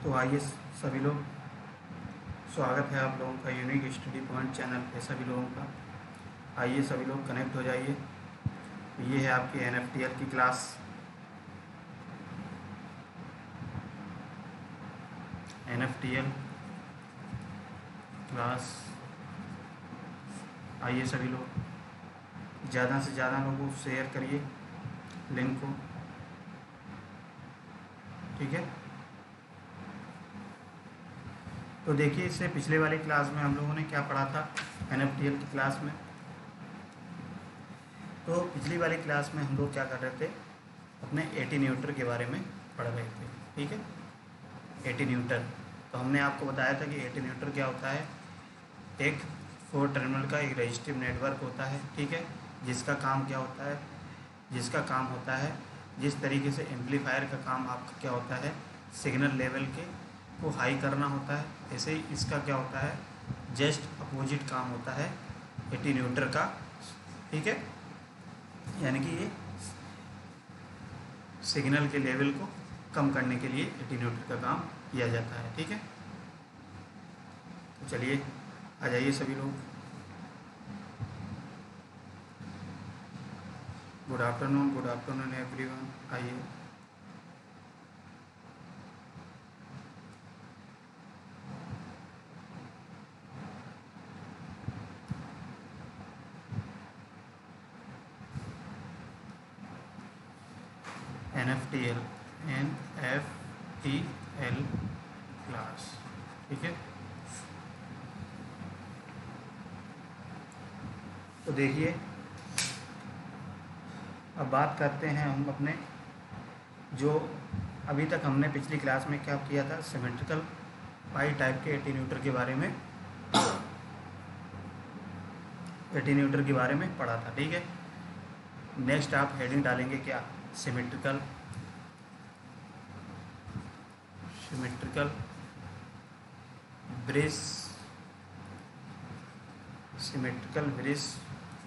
तो आइए सभी लोग, स्वागत है आप लोगों का यूनिक स्टडी पॉइंट चैनल पे सभी लोगों का। आइए सभी लोग कनेक्ट हो जाइए। तो ये है आपकी NFTL की क्लास। NFTL क्लास, आइए सभी लोग ज़्यादा से ज़्यादा लोगों को शेयर करिए लिंक को, ठीक है। तो देखिए, इससे पिछले वाली क्लास में हम लोगों ने क्या पढ़ा था NFTL की क्लास में। तो पिछली वाली क्लास में हम लोग क्या कर रहे थे, अपने एटीन्यूटर के बारे में पढ़ रहे थे, ठीक है। एटीन्यूटर, तो हमने आपको बताया था कि एटीन्यूटर क्या होता है। एक 4 टर्मिनल का एक रजिस्टिव नेटवर्क होता है, ठीक है, जिसका काम क्या होता है, जिसका काम होता है जिस तरीके से एम्पलीफायर का काम आपका क्या होता है, सिग्नल लेवल के को हाई करना होता है, ऐसे ही इसका क्या होता है, जस्ट अपोजिट काम होता है एटीन्यूटर का, ठीक है। यानी कि ये सिग्नल के लेवल को कम करने के लिए एटीन्यूटर का काम किया जाता है, ठीक है। तो चलिए आ जाइए सभी लोग। Good afternoon everyone. आइए, NFTL क्लास, ठीक है। तो देखिए, अब बात करते हैं हम अपने जो अभी तक हमने पिछली क्लास में क्या किया था, सिमेट्रिकल पाई टाइप के एटीन्यूटर के बारे में पढ़ा था, ठीक है। नेक्स्ट आप हेडिंग डालेंगे क्या, सिमेट्रिकल ब्रिज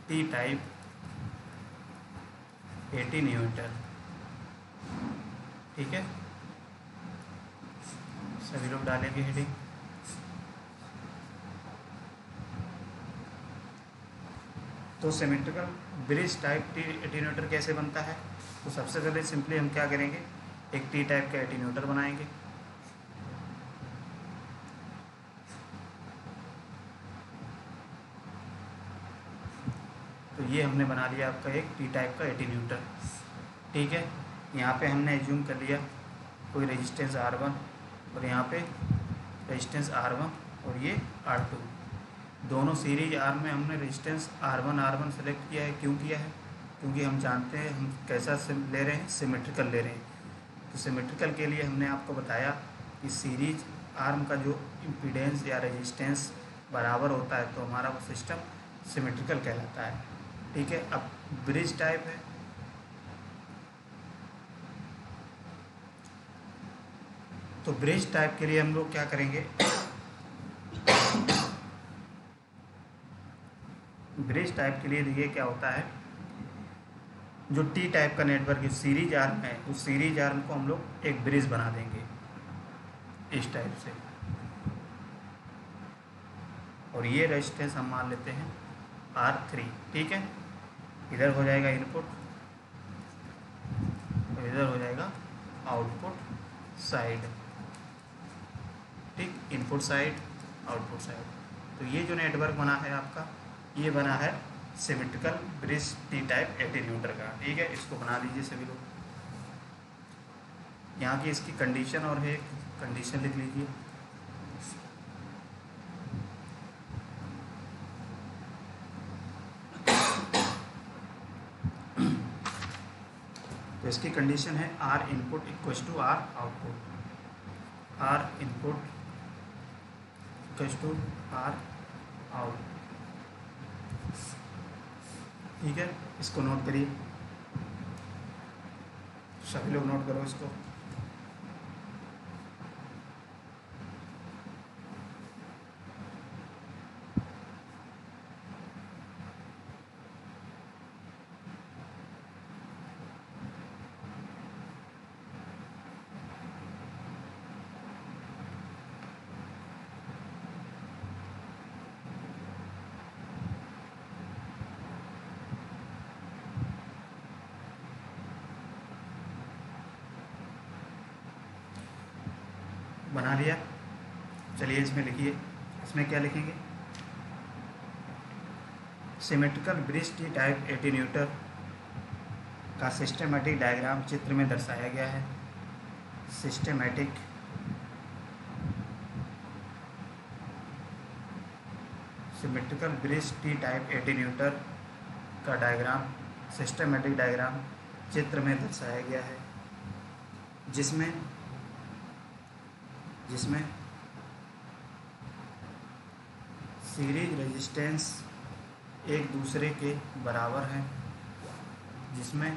टी टाइप एटीन्यूटर, ठीक है। सभी लोग डालेंगे हेडिंग। तो सिमेट्रिकल ब्रिज टाइप टी एटीन्यूटर कैसे बनता है, तो सबसे पहले सिंपली हम क्या करेंगे, एक टी टाइप का एटीन्यूटर बनाएंगे। तो ये हमने बना लिया आपका एक टी टाइप का एटीन्यूटर, ठीक है। यहाँ पे हमने एज्यूम कर लिया कोई रेजिस्टेंस R1 और यहाँ पे रेजिस्टेंस R1 और ये R2, दोनों सीरीज आर्म में हमने रेजिस्टेंस R1 सेलेक्ट किया है। क्यों किया है, क्योंकि हम जानते हैं हम कैसा ले रहे हैं, सिमेट्रिकल ले रहे हैं। तो सिमेट्रिकल के लिए हमने आपको बताया कि सीरीज आर्म का जो इम्पीडेंस या रेजिस्टेंस बराबर होता है तो हमारा वो सिस्टम सिमेट्रिकल कहलाता है, ठीक है। अब ब्रिज टाइप है, तो ब्रिज टाइप के लिए हम लोग क्या करेंगे, ब्रिज टाइप के लिए देखिए क्या होता है, जो टी टाइप का नेटवर्क है सीरीज आर्म है, उस सीरीज आर्म को हम लोग एक ब्रिज बना देंगे इस टाइप से, और ये रेजिस्टेंस हम मान लेते हैं R3, ठीक है। इधर हो जाएगा इनपुट और इधर हो जाएगा आउटपुट साइड, ठीक, इनपुट साइड आउटपुट साइड। तो ये जो नेटवर्क बना है आपका, ये बना है symmetrical bridge T type attenuator का, ठीक है। इसको बना लीजिए सभी लोग। यहाँ की इसकी कंडीशन और है, कंडीशन लिख लीजिए। तो इसकी कंडीशन है R input equals to R output, R input equals to R out, ठीक है। इसको नोट करिए, सभी लोग नोट करो इसको। बना लिया। चलिए इसमें लिखिए, इसमें क्या लिखेंगे? Symmetrical bridge T type attenuator का सिस्टेमेटिक डायग्राम चित्र में दर्शाया गया है। Systematic symmetrical bridge T type attenuator का डायग्राम, सिस्टेमेटिक डायग्राम चित्र में दर्शाया गया है, जिसमें सीरीज रेजिस्टेंस एक दूसरे के बराबर हैं, जिसमें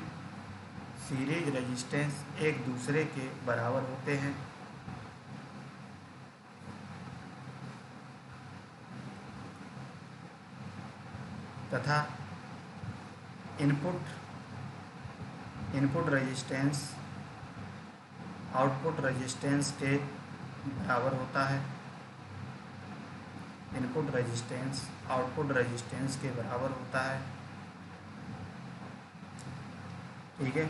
सीरीज रेजिस्टेंस एक दूसरे के बराबर होते हैं तथा इनपुट रेजिस्टेंस आउटपुट रेजिस्टेंस के बराबर होता है। इनपुट रेजिस्टेंस आउटपुट रेजिस्टेंस के बराबर होता है। ठीक है,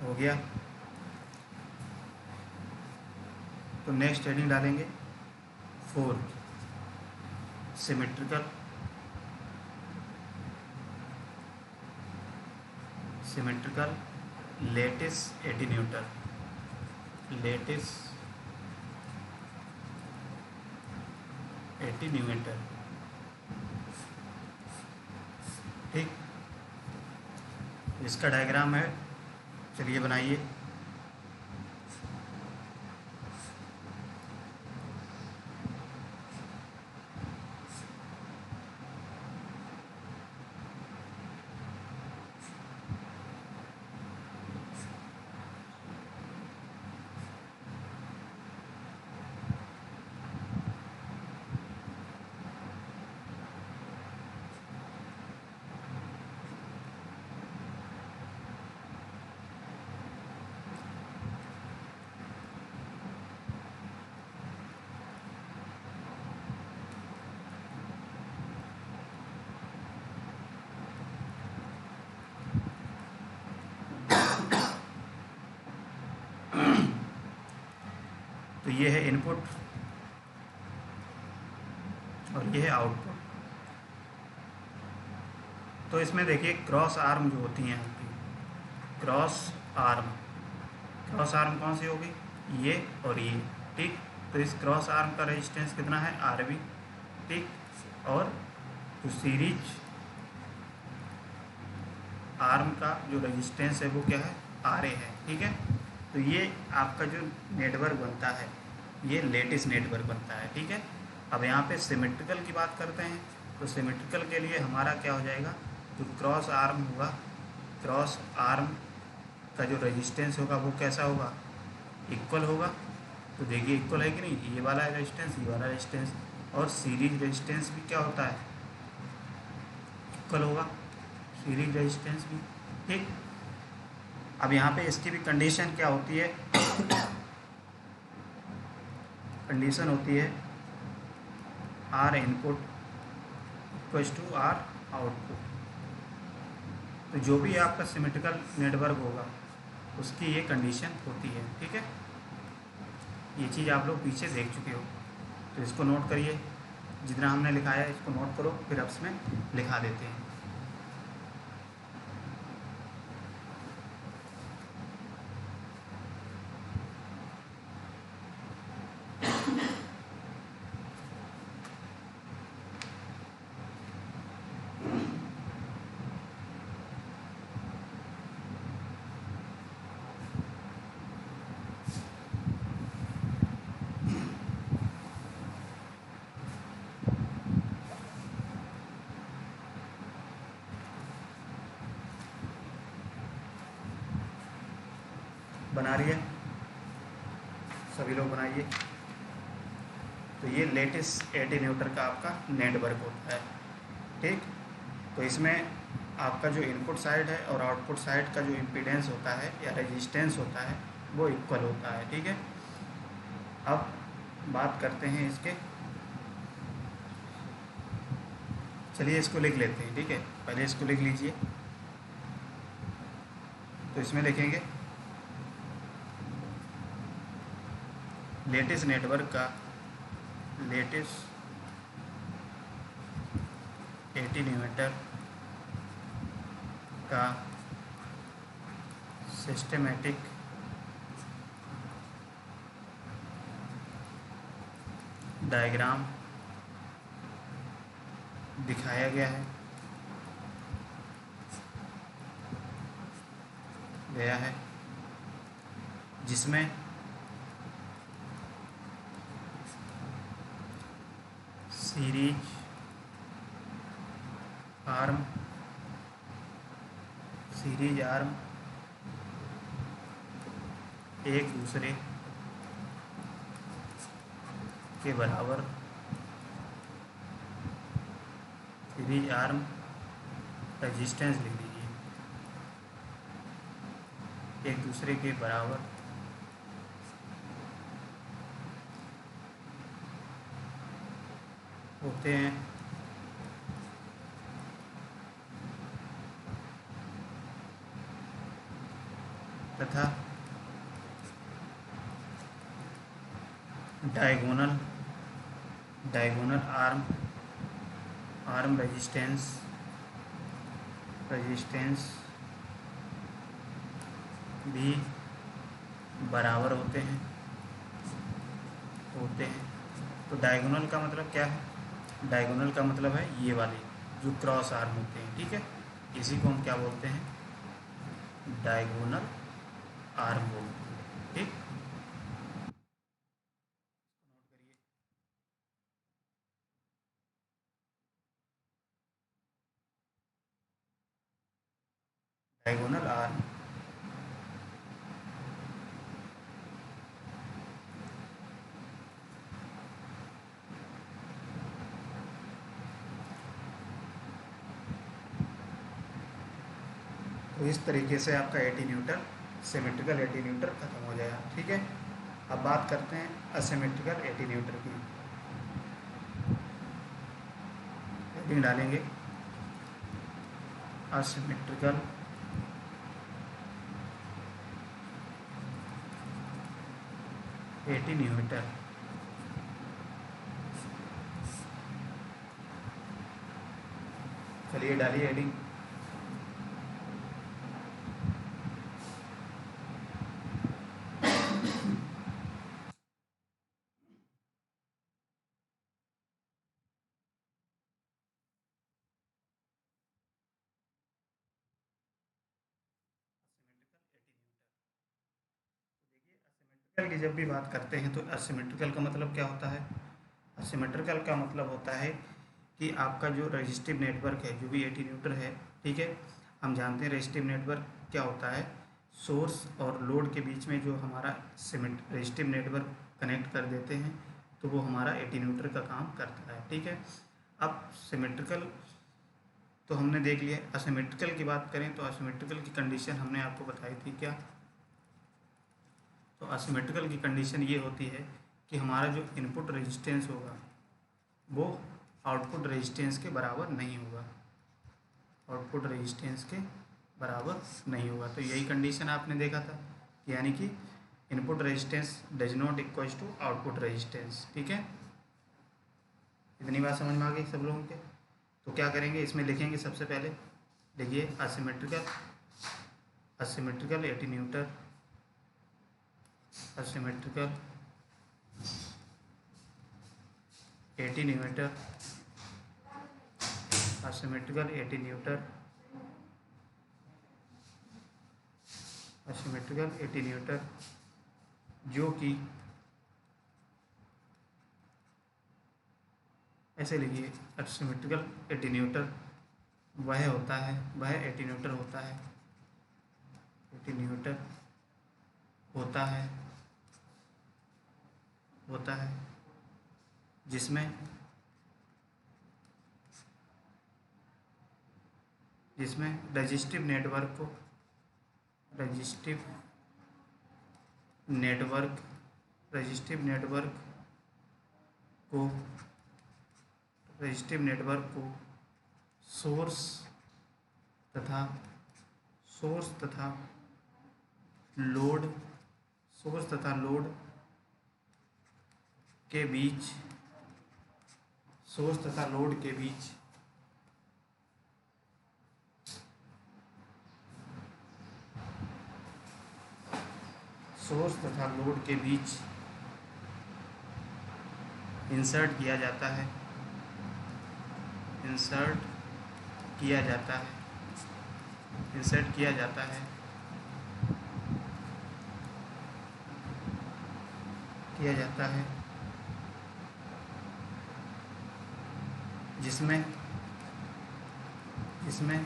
हो गया। तो नेक्स्ट हेडिंग डालेंगे 4, सिमेट्रिकल लेटिस एटीन्यूटर। ठीक, इसका डायग्राम है, चलिए बनाइए। तो ये है इनपुट और ये है आउटपुट। तो इसमें देखिए क्रॉस आर्म जो होती हैं आपकी, क्रॉस आर्म कौन सी होगी? ये और ये। ठीक, तो इस क्रॉस आर्म का रेजिस्टेंस कितना है? RB। ठीक, और जो सीरीज आर्म का जो रेजिस्टेंस है वो क्या है? RA है। ठीक है, तो ये आपका जो नेटवर्क बनता है ये लेटिस नेटवर्क बनता है। ठीक है, अब यहाँ पे सिमेट्रिकल की बात करते हैं, तो सिमेट्रिकल के लिए हमारा क्या हो जाएगा? जो क्रॉस आर्म होगा, क्रॉस आर्म का जो रेजिस्टेंस होगा वो कैसा होगा? इक्वल होगा। तो देखिए इक्वल है कि नहीं? ये वाला रेजिस्टेंस, ये वाला रेजिस्टेंस, और सीरीज रेजिस्टेंस भी क्या होता है? इक्वल होगा, सीरीज रेजिस्टेंस भी। ठीक, अब यहाँ पे इसकी भी कंडीशन क्या होती है? कंडीशन होती है R input equals to R output. तो जो भी आपका सिमेट्रिकल नेटवर्क होगा उसकी ये कंडीशन होती है। ठीक है, ये चीज़ आप लोग पीछे देख चुके हो, तो इसको नोट करिए। जितना हमने लिखाया है इसको नोट करो, फिर अब इसमें लिखा देते हैं। बना रही है, सभी लोग बनाइए। तो ये लेटेस्ट एटीन्यूटर का आपका नेटवर्क होता है। ठीक, तो इसमें आपका जो इनपुट साइड है और आउटपुट साइड का जो इम्पीडेंस होता है या रेजिस्टेंस होता है वो इक्वल होता है। ठीक है, अब बात करते हैं इसके, चलिए इसको लिख लेते हैं। ठीक है, पहले इसको लिख लीजिए। तो इसमें लिखेंगे लेटिस नेटवर्क का लेटिस एटीन्यूएटर का सिस्टमेटिक डायग्राम दिखाया गया है जिसमें सीरीज आर्म एक दूसरे के बराबर, सीरीज आर्म रेजिस्टेंस लिख लीजिए, एक दूसरे के बराबर होते हैं तथा डायगोनल आर्म रेजिस्टेंस भी बराबर होते हैं। तो डायगोनल का मतलब क्या है? डायगोनल का मतलब है ये वाले जो क्रॉस आर्म होते हैं, ठीक है, इसी को हम क्या बोलते हैं? डायगोनल आर्म बोलते हैं, ठीक। नोट करिए, डायगोनल आर्म तो इस तरीके से आपका एटीन्यूटर सिमेट्रिकल एटीन्यूटर खत्म हो जाएगा, ठीक है। अब बात करते हैं असिमेट्रिकल एटीन्यूटर की। हेडिंग डालेंगे असिमेट्रिकल एटीन्यूटर। चलिए डालिए हेडिंग। असिमेट्रिकल की जब भी बात करते हैं तो असिमेट्रिकल का मतलब क्या होता है? असिमेट्रिकल का मतलब होता है कि आपका जो रजिस्टिव नेटवर्क है, जो भी एटीन्यूटर है, ठीक है, हम जानते हैं रजिस्टिव नेटवर्क क्या होता है। सोर्स और लोड के बीच में जो हमारा रजिस्टिव नेटवर्क कनेक्ट कर देते हैं तो वो हमारा एटीन्यूटर का काम करता है, ठीक है। अब सिमेट्रिकल तो हमने देख लिया। असिमेट्रिकल की बात करें तो असिमेट्रिकल की कंडीशन हमने आपको बताई थी क्या? तो असिमेट्रिकल की कंडीशन ये होती है कि हमारा जो इनपुट रेजिस्टेंस होगा वो आउटपुट रेजिस्टेंस के बराबर नहीं होगा, आउटपुट रेजिस्टेंस के बराबर नहीं होगा। तो यही कंडीशन आपने देखा था, यानी कि input resistance does not equals to output resistance, ठीक है। इतनी बात समझ में आ गई सब लोगों के? तो क्या करेंगे, इसमें लिखेंगे सबसे पहले, देखिए असिमेट्रिकल एटीन्यूटर, असिमेट्रिकल एटीन्यूटर, असिमेट्रिकल एटीन्यूटर, असिमेट्रिकल एटीन्यूटर जो कि ऐसे लिखिए, असिमेट्रिकल एटीन्यूटर वह एटीन्यूटर होता है जिसमें रजिस्टिव नेटवर्क को सोर्स तथा लोड के बीच, सोर्स तथा लोड के बीच सोर्स तथा लोड के बीच इंसर्ट किया जाता है, इंसर्ट किया जाता है, इंसर्ट किया जाता है, किया जाता है, जिसमें जिसमें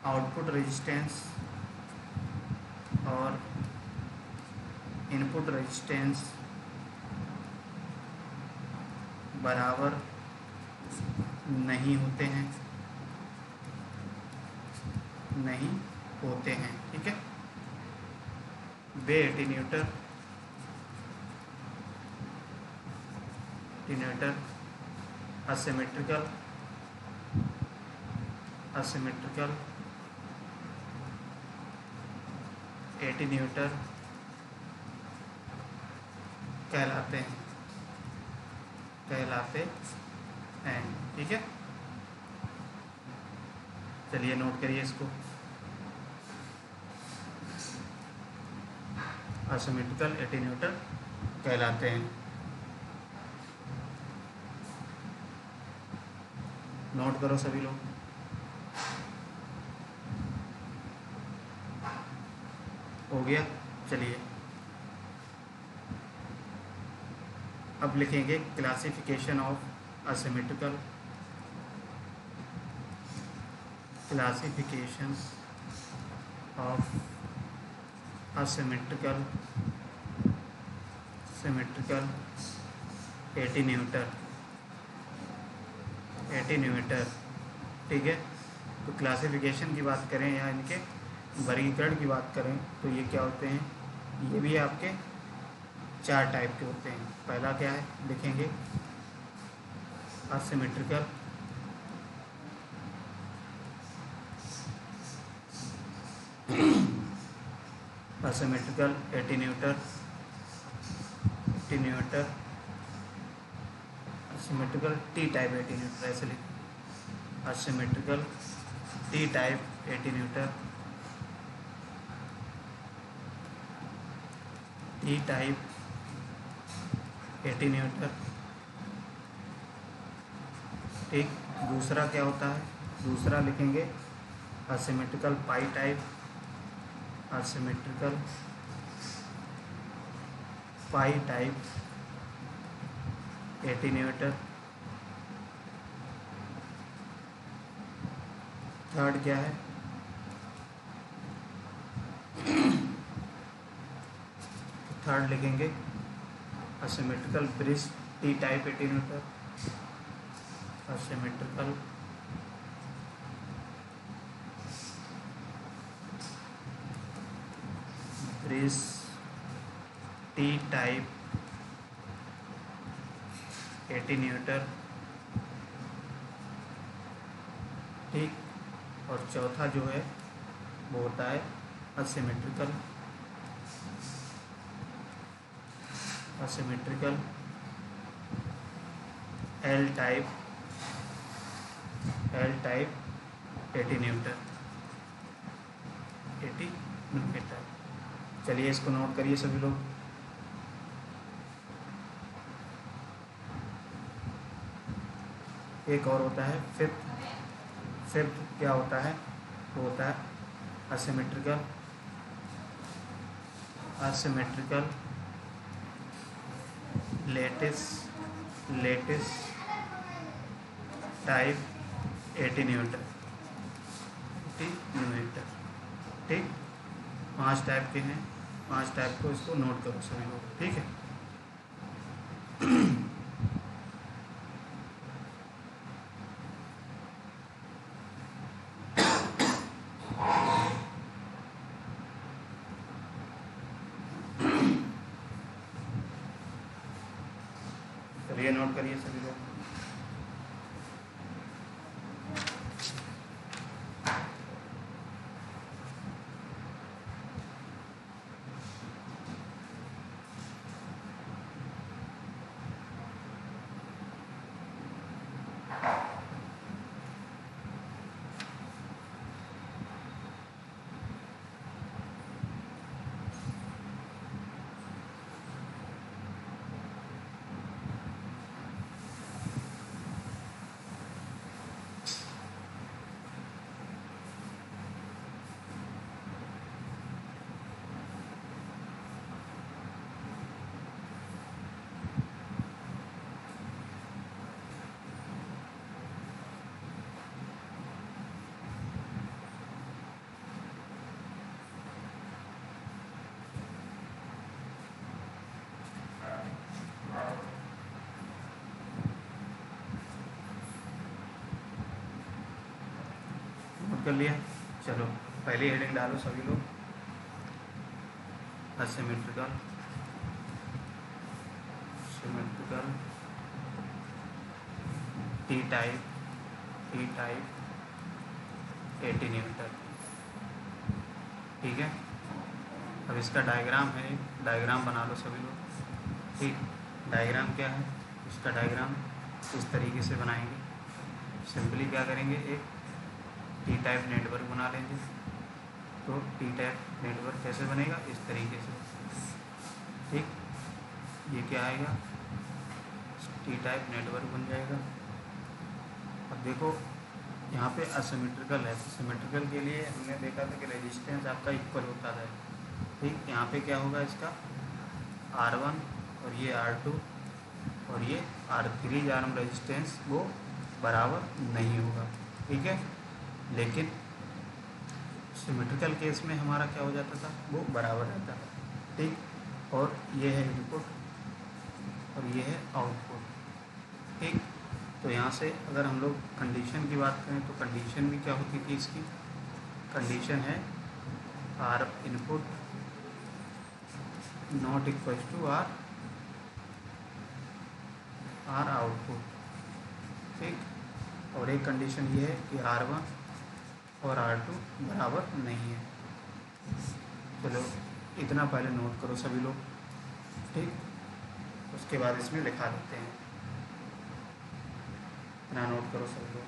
आउटपुट रेजिस्टेंस और इनपुट रेजिस्टेंस बराबर नहीं होते हैं, नहीं होते हैं। ठीक है। वे एटीन्यूएटर असिमेट्रिकल एटीन्यूएटर कहलाते हैं। ठीक है। चलिए नोट करिए इसको। असिमेट्रिकल एटीन्यूएटर कहलाते हैं। नोट करो सभी लोग। हो गया। चलिए अब लिखेंगे classification of asymmetrical, classification of asymmetrical attenuator. ठीक है। तो क्लासिफिकेशन की बात करें या इनके वर्गीकरण की बात करें तो ये क्या होते हैं, ये भी आपके 4 टाइप के होते हैं। पहला क्या है लिखेंगे, asymmetrical attenuator, asymmetrical T type attenuator, ऐसे लिखें, asymmetrical T type attenuator, T type attenuator. ठीक। दूसरा क्या होता है, दूसरा लिखेंगे असिमेट्रिकल पाई टाइप, असिमेट्रिकल पाई टाइप एटीन्यूएटर। थर्ड क्या है, थर्ड लिखेंगे asymmetrical bridge T type attenuator, asymmetrical bridge T type attenuator. ठीक। और चौथा जो है वो होता है असिमेट्रिकल एल टाइप एटीन्यूएटर। चलिए इसको नोट करिए सभी लोग। एक और होता है फिफ्थ क्या होता है, वो होता है असिमेट्रिकल लेटिस टाइप एटीन्यूएटर। ठीक। 5 टाइप के हैं, 5 टाइप को इसको नोट करो सभी लोग। ठीक है। चलिए नोट करिए सभी लोग। कर लिया। चलो पहले हेडिंग डालो सभी लोग, asymmetrical symmetrical T type attenuator. ठीक है, अब इसका डायग्राम है, डायग्राम बना लो सभी लोग। ठीक, डायग्राम क्या है, इसका डायग्राम इस तरीके से बनाएंगे। सिंपली क्या करेंगे, एक टी टाइप नेटवर्क बना लेंगे। तो टी टाइप नेटवर्क कैसे बनेगा, इस तरीके से। ठीक, ये क्या आएगा, टी टाइप नेटवर्क बन जाएगा। अब देखो यहाँ पे असिमेट्रिकल है, तो सिमेट्रिकल के लिए हमने देखा था कि रेजिस्टेंस आपका इक्वल होता है। ठीक, यहाँ पे क्या होगा, इसका R1 और ये R2 और ये R3 आर्म रेजिस्टेंस वो बराबर नहीं होगा। ठीक है, लेकिन सिमेट्रिकल केस में हमारा क्या हो जाता था, वो बराबर रहता था। ठीक, और ये है इनपुट और ये है आउटपुट। ठीक, तो यहाँ से अगर हम लोग कंडीशन की बात करें तो कंडीशन भी क्या होती थी इसकी, कंडीशन है R input not equal to R output. ठीक, और एक कंडीशन ये है कि R1 और R2 बराबर नहीं है। चलो इतना पहले नोट करो सभी लोग। ठीक, उसके बाद इसमें लिखा देते हैं, इतना नोट करो सभी लोग।